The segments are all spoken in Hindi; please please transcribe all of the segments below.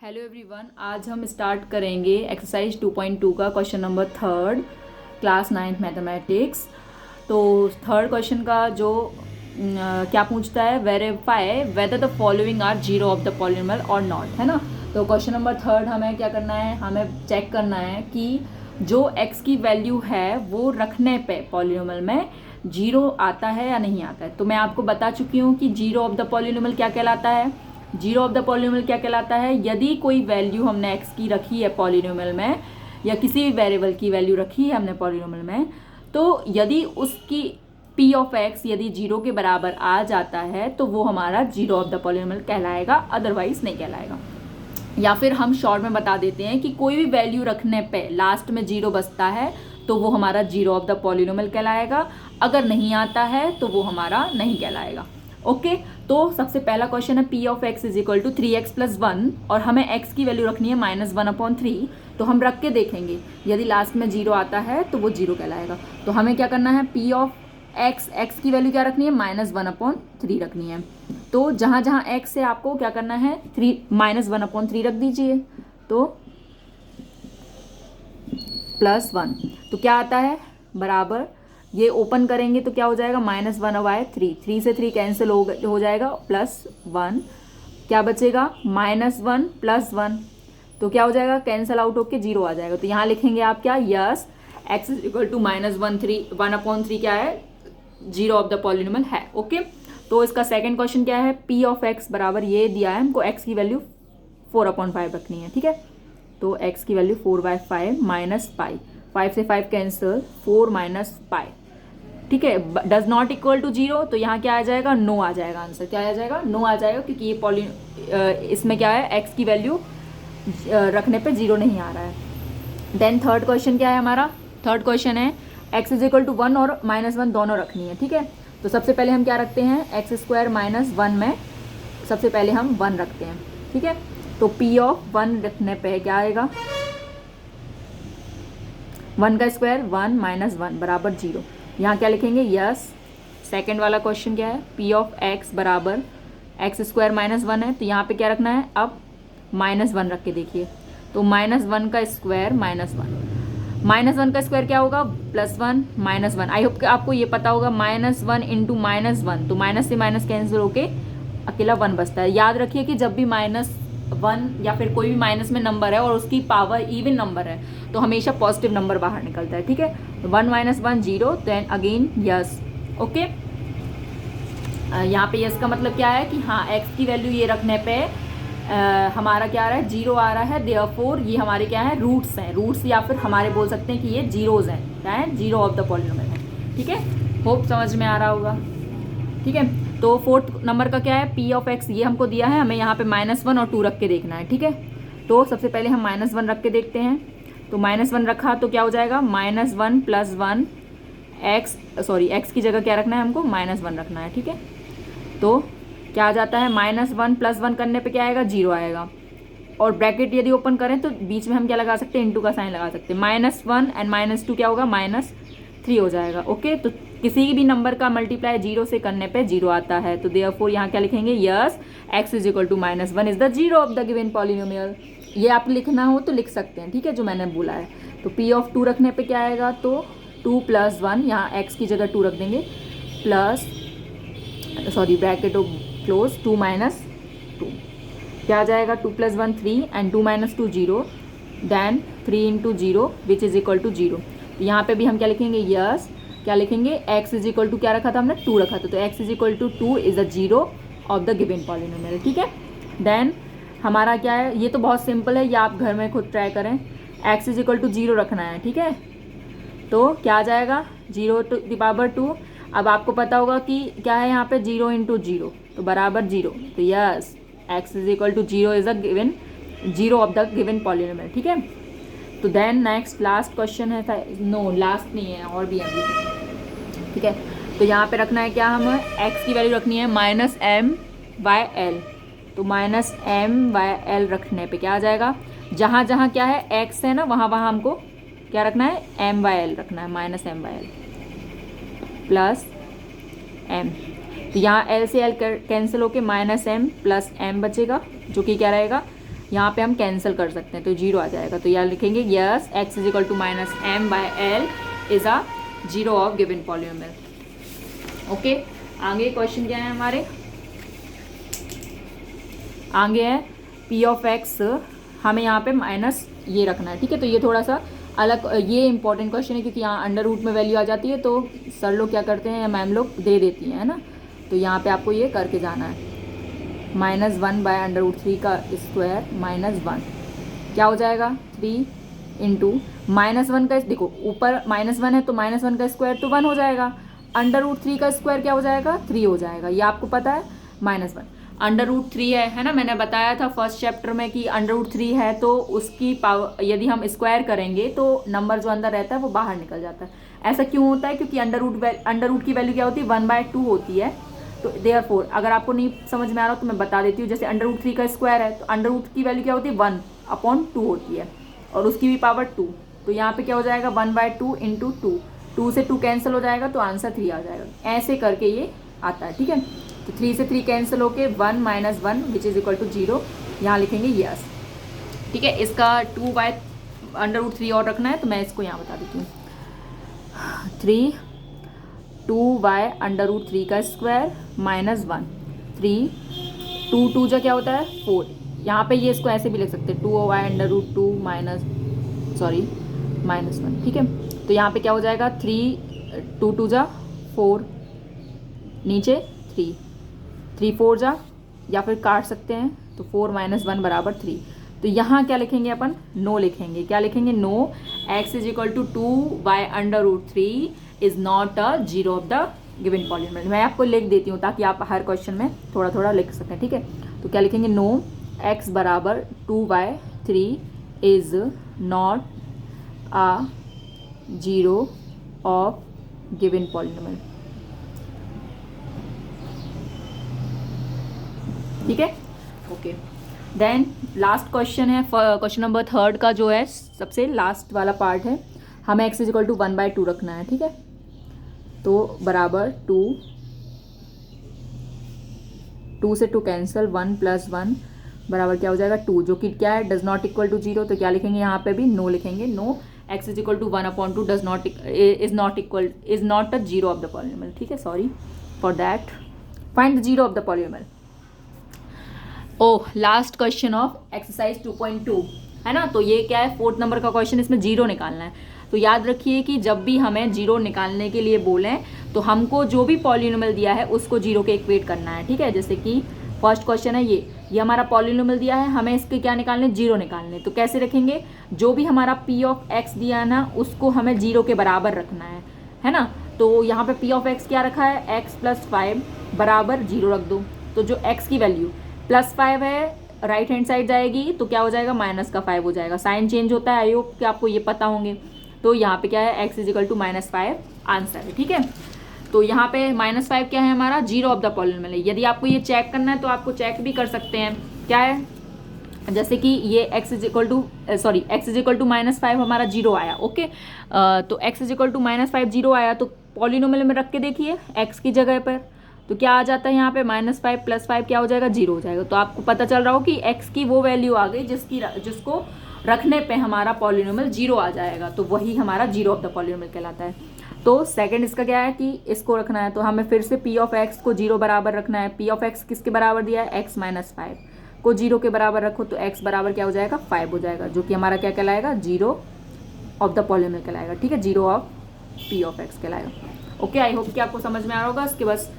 हेलो एवरीवन, आज हम स्टार्ट करेंगे एक्सरसाइज 2.2 का question number 3 class 9th mathematics. तो थर्ड क्वेश्चन का जो क्या पूछता है, verify whether the following are zero of the polynomial और नॉट, है ना। तो क्वेश्चन नंबर 3 हमें क्या करना है, हमें चेक करना है कि जो x की वैल्यू है वो रखने पे पॉलिनोमियल में जीरो आता है या नहीं आता है। तो मैं आपको बता चुकी हूँ कि जीरो ऑफ द पॉलिनोमियल क्या कहलाता है। जीरो ऑफ द पॉलिनोमियल क्या कहलाता है, यदि कोई वैल्यू हमने x की रखी है पॉलिनोमियल में या किसी भी वेरिएबल की वैल्यू रखी है हमने पॉलिनोमियल में, तो यदि उसकी p ऑफ x यदि जीरो के बराबर आ जाता है तो वो हमारा जीरो ऑफ द पॉलिनोमियल कहलाएगा, अदरवाइज नहीं कहलाएगा। या फिर हम शॉर्ट में बता देते हैं कि कोई भी वैल्यू रखने पे लास्ट में जीरो बचता है तो वो हमारा जीरो ऑफ द पॉलिनोमियल कहलाएगा, अगर नहीं आता है तो वो हमारा नहीं कहलाएगा। ओके, तो सबसे पहला क्वेश्चन है p of x is equal to 3x plus 1 और हमें x की वैल्यू रखनी है -1/3। तो हम रख के देखेंगे, यदि लास्ट में जीरो आता है तो वो जीरो कहलाएगा। तो हमें क्या करना है, p ऑफ x की वैल्यू क्या रखनी है, -1/3 रखनी है। तो जहाँ जहाँ x है आपको क्या करना है, -1/3 रख दीजिए, तो +1। तो क्या आता है, बराबर ये ओपन करेंगे तो क्या हो जाएगा, -1/3, 3 से 3 कैंसिल हो जाएगा, +1 क्या बचेगा, -1 + 1, तो क्या हो जाएगा, कैंसिल आउट होके जीरो आ जाएगा। तो यहाँ लिखेंगे आप क्या, yes x is equal to -1/3 क्या है, जीरो ऑफ द पॉलिनोमियल है। ओके, तो इसका सेकंड क्वेश्चन क्या है, p ऑफ x बराबर ये दिया है हमको, x की वैल्यू 4/5 रखनी है, ठीक है। तो x की वैल्यू 4/5 माइनस पाई, 5 से 5 कैंसिल, 4 माइनस पाई, ठीक है। Does not equal to zero, तो यहाँ क्या आ जाएगा, नो आ जाएगा, आंसर क्या आ जाएगा, नो आ जाएगा, क्योंकि ये इसमें क्या है, x की वैल्यू रखने पे जीरो नहीं आ रहा है। देन थर्ड क्वेश्चन क्या है हमारा, थर्ड क्वेश्चन है x इज इक्वल टू 1 और -1 दोनों रखनी है, ठीक है। तो सबसे पहले हम क्या रखते हैं, x² - 1 में सबसे पहले हम 1 रखते हैं, ठीक है। तो p ऑफ 1 रखने पे क्या आएगा, 1 का स्क्वायर 1 - 1 बराबर 0। यहाँ क्या लिखेंगे, यस। सेकेंड वाला क्वेश्चन क्या है, p ऑफ x बराबर x² - 1 है, तो यहाँ पे क्या रखना है, अब -1 रख के देखिए। तो -1 का स्क्वायर -1 का स्क्वायर क्या होगा, +1 -1। आई होप कि आपको ये पता होगा, -1 इंटू -1, तो माइनस से माइनस कैंसिल होके अकेला 1 बचता है। याद रखिए कि जब भी -1 या फिर कोई भी माइनस में नंबर है और उसकी पावर इवन नंबर है तो हमेशा पॉजिटिव नंबर बाहर निकलता है, ठीक है। 1 - 1 0, देन अगेन यस। ओके, यहाँ पे यस का मतलब क्या है कि हाँ, x की वैल्यू ये रखने पे हमारा क्या आ रहा है, जीरो आ रहा है। देयरफॉर ये हमारे क्या है, रूट्स हैं, रूट्स या फिर हमारे बोल सकते हैं कि ये जीरोज हैं, क्या है, जीरो ऑफ द पॉलिनोमियल है, ठीक है। होप समझ में आ रहा होगा, ठीक है। तो फोर्थ नंबर का क्या है, p ऑफ x ये हमको दिया है, हमें यहाँ पे -1 और 2 रख के देखना है, ठीक है। तो सबसे पहले हम -1 रख के देखते हैं। तो -1 रखा तो क्या हो जाएगा, -1 + 1 x की जगह क्या रखना है हमको, -1 रखना है, ठीक है। तो क्या आ जाता है, -1 + 1 करने पे क्या आएगा, 0 आएगा। और ब्रैकेट यदि ओपन करें तो बीच में हम क्या लगा सकते हैं, इंटू का साइन लगा सकते हैं। -1 एंड -2 क्या होगा, -3 हो जाएगा। ओके, तो किसी भी नंबर का मल्टीप्लाई 0 से करने पे 0 आता है। तो देयरफॉर यहाँ क्या लिखेंगे, yes x is equal to -1 is the zero of the given polynomial. ये आप लिखना हो तो लिख सकते हैं, ठीक है, जो मैंने बोला है। तो p ऑफ 2 रखने पे क्या आएगा, तो 2 + 1, यहाँ x की जगह 2 रख देंगे, ब्रैकेट क्लोज, 2 - 2 क्या आ जाएगा, 2 + 1 3 and 2 - 2 0, then 3 into 0 which is equal to 0। तो यहाँ पे भी हम क्या लिखेंगे, यस क्या लिखेंगे, x इज इक्वल टू क्या रखा था हमने, 2 रखा था, तो x is equal to 2 is the zero of the given polynomial, ठीक है। देन हमारा क्या है, ये तो बहुत सिंपल है, ये आप घर में खुद ट्राई करें। x इज इक्वल टू 0 रखना है, ठीक है। तो क्या आ जाएगा, 0 टू द पावर 2। अब आपको पता होगा कि क्या है यहाँ पे, 0 इंटू 0 तो बराबर 0। तो yes x is equal to 0 is the given zero of the given polynomial, ठीक है। तो देन नेक्स्ट लास्ट क्वेश्चन है, नो लास्ट नहीं है, और भी अभी, ठीक है। तो यहाँ पे रखना है क्या, हम x की वैल्यू रखनी है -m/l। तो -m/l रखने पे क्या आ जाएगा, जहाँ जहाँ क्या है x है ना, वहाँ वहाँ हमको क्या रखना है, m/l रखना है, -m/l प्लस m। तो यहाँ l से l कैंसिल होके -m + m बचेगा, जो कि क्या रहेगा, यहाँ पे हम कैंसिल कर सकते हैं, तो 0 आ जाएगा। तो यहाँ लिखेंगे yes x is equal to minus m by l is a zero of given polynomial. Okay, आगे क्वेश्चन क्या है हमारे, आगे है p ऑफ x, हमें यहाँ पे माइनस ये रखना है, ठीक है। तो ये थोड़ा सा अलग, ये इंपॉर्टेंट क्वेश्चन है क्योंकि यहाँ अंडर रूट में वैल्यू आ जाती है, तो सर लोग क्या करते हैं या मैम लोग दे देती हैं, है ना। तो यहाँ पे आपको ये करके जाना है, -1 बाय अंडर रूट 3 का स्क्वायर -1 क्या हो जाएगा 3 इंटू -1 का, देखो ऊपर -1 है तो -1 का स्क्वायर तो 1 हो जाएगा, अंडर रूट 3 का स्क्वायर क्या हो जाएगा 3 हो जाएगा, ये आपको पता है। -1 अंडर रूट 3 है ना, मैंने बताया था फर्स्ट चैप्टर में कि अंडर रूट 3 है तो उसकी पावर यदि हम स्क्वायर करेंगे तो नंबर जो अंदर रहता है वो बाहर निकल जाता है। ऐसा क्यों होता है, क्योंकि अंडर रूट की वैल्यू क्या होती है 1/2 होती है। तो देयरफॉर अगर आपको नहीं समझ में आ रहा तो मैं बता देती हूँ, जैसे अंडर रूट 3 का स्क्वायर है तो अंडर रूट की वैल्यू क्या होती है 1/2 होती है और उसकी भी पावर 2, तो यहाँ पे क्या हो जाएगा 1/2 इंटू 2 से 2 कैंसिल हो जाएगा तो आंसर 3 आ जाएगा। ऐसे करके ये आता है, ठीक है। तो 3 से 3 कैंसिल होके 1 - 1 विच इज़ इक्वल टू 0, यहाँ लिखेंगे यस, ठीक है। इसका 2 बाय अंडर रूट 3 और रखना है तो मैं इसको यहाँ बता देती हूँ, 2 बाय अंडर रूट 3 का स्क्वायर -1, 3 2 जा क्या होता है 4, यहाँ पे ये इसको ऐसे भी लिख सकते हैं 2 बाय अंडर रूट 2 -1, ठीक है। तो यहाँ पे क्या हो जाएगा 3 2 जा 4, नीचे 3 4 जा, या फिर काट सकते हैं तो 4 - 1 बराबर 3। तो यहाँ क्या लिखेंगे अपन, नो लिखेंगे, क्या लिखेंगे no, x is equal to 2 by under root 3 is not a zero of the given polynomial. मैं आपको लिख देती हूँ ताकि आप हर क्वेश्चन में थोड़ा थोड़ा लिख सकें, ठीक है। तो क्या लिखेंगे नो x बराबर 2/3 is not a zero of given polynomial, ठीक है। ओके, देन लास्ट क्वेश्चन है, क्वेश्चन नंबर 3 का जो है सबसे लास्ट वाला पार्ट है, हमें x इज इक्वल टू 1/2 रखना है, ठीक है। तो बराबर 2 से 2 कैंसिल, 1 + 1 बराबर क्या हो जाएगा 2, जो कि क्या है डज नॉट इक्वल टू 0। तो क्या लिखेंगे यहाँ पे भी नो लिखेंगे, no x is equal to 1/2 is not a zero of the polynomial, ठीक है। Sorry for that, find the zero of the polynomial. Oh, last question of exercise 2.2 है ना। तो ये क्या है 4th नंबर का क्वेश्चन, इसमें जीरो निकालना है। तो याद रखिए कि जब भी हमें जीरो निकालने के लिए बोलें तो हमको जो भी पॉलिनोमियल दिया है उसको जीरो के इक्वेट करना है, ठीक है। जैसे कि फर्स्ट क्वेश्चन है ये हमारा पॉलिनोमियल दिया है, हमें इसके क्या निकालने, जीरो निकालने। तो कैसे रखेंगे, जो भी हमारा p ऑफ x दिया है ना उसको हमें जीरो के बराबर रखना है ना। तो यहाँ पे p ऑफ x क्या रखा है x + 5 बराबर 0 रख दो। तो जो x की वैल्यू +5 है राइट हैंड साइड जाएगी तो क्या हो जाएगा -5 हो जाएगा, साइन चेंज होता है, आई होप कि आपको ये पता होंगे। तो यहाँ पे क्या है x is equal to -5 answer है, ठीक है। तो यहाँ पे -5 क्या है हमारा जीरो ऑफ द पॉलिनोमियल है। यदि आपको ये चेक करना है तो आपको चेक भी कर सकते हैं, क्या है जैसे कि ये x इज इक्वल टू -5 हमारा जीरो आया, ओके। तो x is equal to -5 zero आया तो पॉलिनोमियल में रख के देखिए x की जगह पर, तो क्या आ जाता है यहाँ पे -5 + 5 क्या हो जाएगा 0 हो जाएगा। तो आपको पता चल रहा हो कि x की वो वैल्यू आ गई जिसको रखने पे हमारा पॉलिनोमियल 0 आ जाएगा, तो वही हमारा जीरो ऑफ द पॉलिनोमियल कहलाता है। तो सेकंड इसका क्या है कि इसको रखना है, तो हमें फिर से p ऑफ x को 0 बराबर रखना है। p ऑफ x किसके बराबर दिया है x - 5 को 0 के बराबर रखो तो x बराबर क्या हो जाएगा 5 हो जाएगा, जो कि हमारा क्या कहलाएगा जीरो ऑफ द पॉलिनोमियल कहलाएगा, ठीक है। Zero of p of x कहलाएगा। ओके, आई होप कि आपको समझ में आ रहा होगा। इसके बस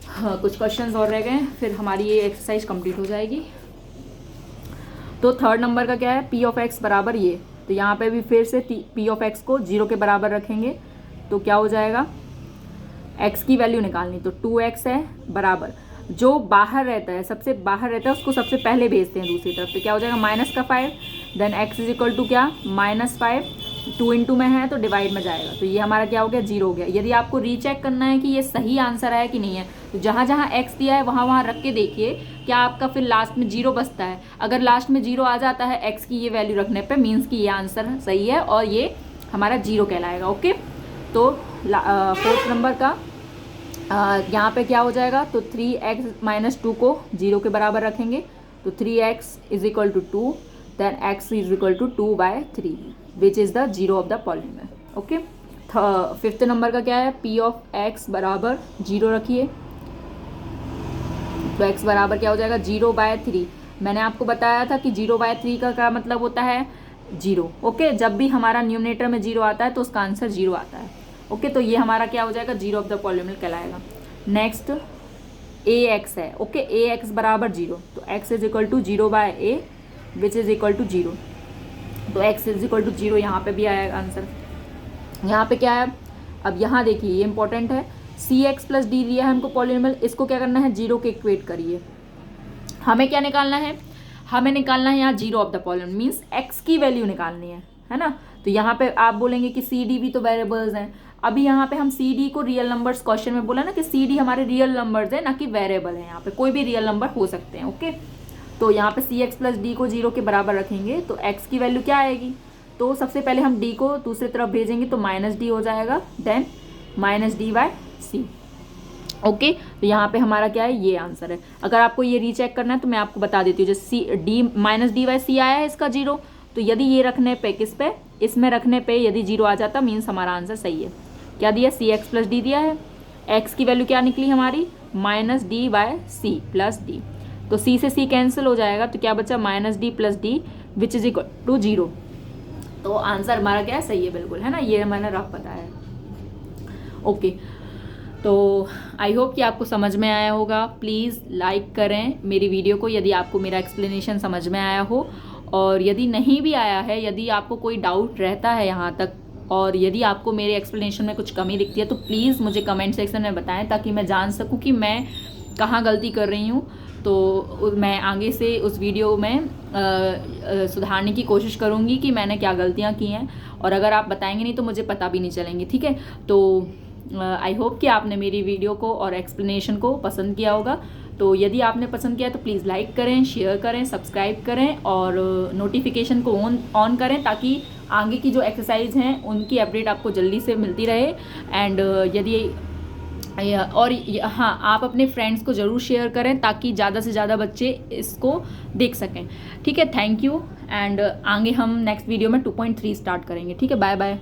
हाँ, कुछ क्वेश्चंस और रह गए फिर हमारी ये एक्सरसाइज कंप्लीट हो जाएगी। तो 3rd नंबर का क्या है p ऑफ x बराबर ये, तो यहाँ पे भी फिर से p ऑफ x को 0 के बराबर रखेंगे तो क्या हो जाएगा x की वैल्यू निकालनी, तो 2x है बराबर जो बाहर रहता है सबसे बाहर रहता है उसको सबसे पहले भेजते हैं दूसरी तरफ, तो क्या हो जाएगा -5 then x is equal to क्या -5 2 इंटू में है तो डिवाइड में जाएगा, तो ये हमारा क्या हो गया 0 हो गया। यदि आपको रीचेक करना है कि ये सही आंसर है कि नहीं है तो जहाँ जहाँ x दिया है वहाँ रख के देखिए क्या आपका फिर लास्ट में 0 बचता है। अगर लास्ट में 0 आ जाता है x की ये वैल्यू रखने पे मीन्स कि ये आंसर सही है और ये हमारा 0 कहलाएगा, ओके। तो 4th नंबर का यहाँ पे क्या हो जाएगा, तो 3x - 2 को 0 के बराबर रखेंगे तो 3x is equal to 2, then x is equal to 2/3 which is the zero of the polynomial. Okay, fifth number का क्या है, p ऑफ x बराबर 0 रखिए, तो x बराबर क्या हो जाएगा 0/3। मैंने आपको बताया था कि 0/3 का क्या मतलब होता है, 0। ओके, जब भी हमारा न्यूमरेटर में 0 आता है तो उसका आंसर 0 आता है। ओके, तो ये हमारा क्या हो जाएगा, जीरो ऑफ द पॉलिनोमियल कहलाएगा। नेक्स्ट ax है। ओके, ax बराबर 0, तो x is equal to 0/a which is equal to 0, तो x इज इक्वल टू 0 यहाँ पे भी आएगा आंसर। यहाँ पे क्या है, अब यहाँ देखिए ये इंपॉर्टेंट है, cx प्लस डी दिया है हमको पॉलिनोमियल, इसको क्या करना है, 0 के इक्वेट करिए। हमें क्या निकालना है, हमें निकालना है यहाँ zero of the polynomial, means x की वैल्यू निकालनी है ना। तो यहाँ पे आप बोलेंगे कि सी डी भी तो वेरिएबल्स हैं। अभी यहाँ पे हम सी डी को रियल नंबर्स, क्वेश्चन में बोला ना कि सी डी हमारे रियल नंबर्स है ना कि वेरिएबल है, यहाँ पे कोई भी रियल नंबर हो सकते हैं। ओके, तो यहाँ पे सी एक्स प्लस डी को 0 के बराबर रखेंगे तो x की वैल्यू क्या आएगी, तो सबसे पहले हम d को दूसरी तरफ भेजेंगे तो -d हो जाएगा, देन -d/c। ओके, तो यहाँ पे हमारा क्या है, ये आंसर है। अगर आपको ये रीचेक करना है तो मैं आपको बता देती हूँ, जैसे -d/c आया है इसका 0, तो यदि ये रखने पे, किस पे, इसमें रखने पे यदि 0 आ जाता मीन्स हमारा आंसर सही है। क्या दिया, cx प्लस डी दिया है, x की वैल्यू क्या निकली हमारी, -d/c प्लस डी, तो c से c कैंसिल हो जाएगा, तो क्या बचा, -d plus d which is equal to 0। तो आंसर हमारा क्या है, सही है बिल्कुल, है ना, ये मैंने रफ बताया है। ओके, तो आई होप कि आपको समझ में आया होगा। प्लीज़ लाइक करें मेरी वीडियो को यदि आपको मेरा एक्सप्लेनेशन समझ में आया हो, और यदि नहीं भी आया है, यदि आपको कोई डाउट रहता है यहाँ तक, और यदि आपको मेरे एक्सप्लेनेशन में कुछ कमी दिखती है तो प्लीज़ मुझे कमेंट सेक्शन में बताएं, ताकि मैं जान सकूं कि मैं कहाँ गलती कर रही हूँ। तो मैं आगे से उस वीडियो में सुधारने की कोशिश करूँगी कि मैंने क्या गलतियाँ की हैं, और अगर आप बताएंगे नहीं तो मुझे पता भी नहीं चलेंगी। ठीक है, तो आई होप कि आपने मेरी वीडियो को और एक्सप्लेनेशन को पसंद किया होगा। तो यदि आपने पसंद किया तो प्लीज़ लाइक करें, शेयर करें, सब्सक्राइब करें और नोटिफिकेशन को ऑन करें, ताकि आगे की जो एक्सरसाइज हैं उनकी अपडेट आपको जल्दी से मिलती रहे। एंड यदि और हाँ, आप अपने फ्रेंड्स को ज़रूर शेयर करें ताकि ज़्यादा से ज़्यादा बच्चे इसको देख सकें। ठीक है, थैंक यू, एंड आगे हम नेक्स्ट वीडियो में 2.3 स्टार्ट करेंगे। ठीक है, बाय बाय।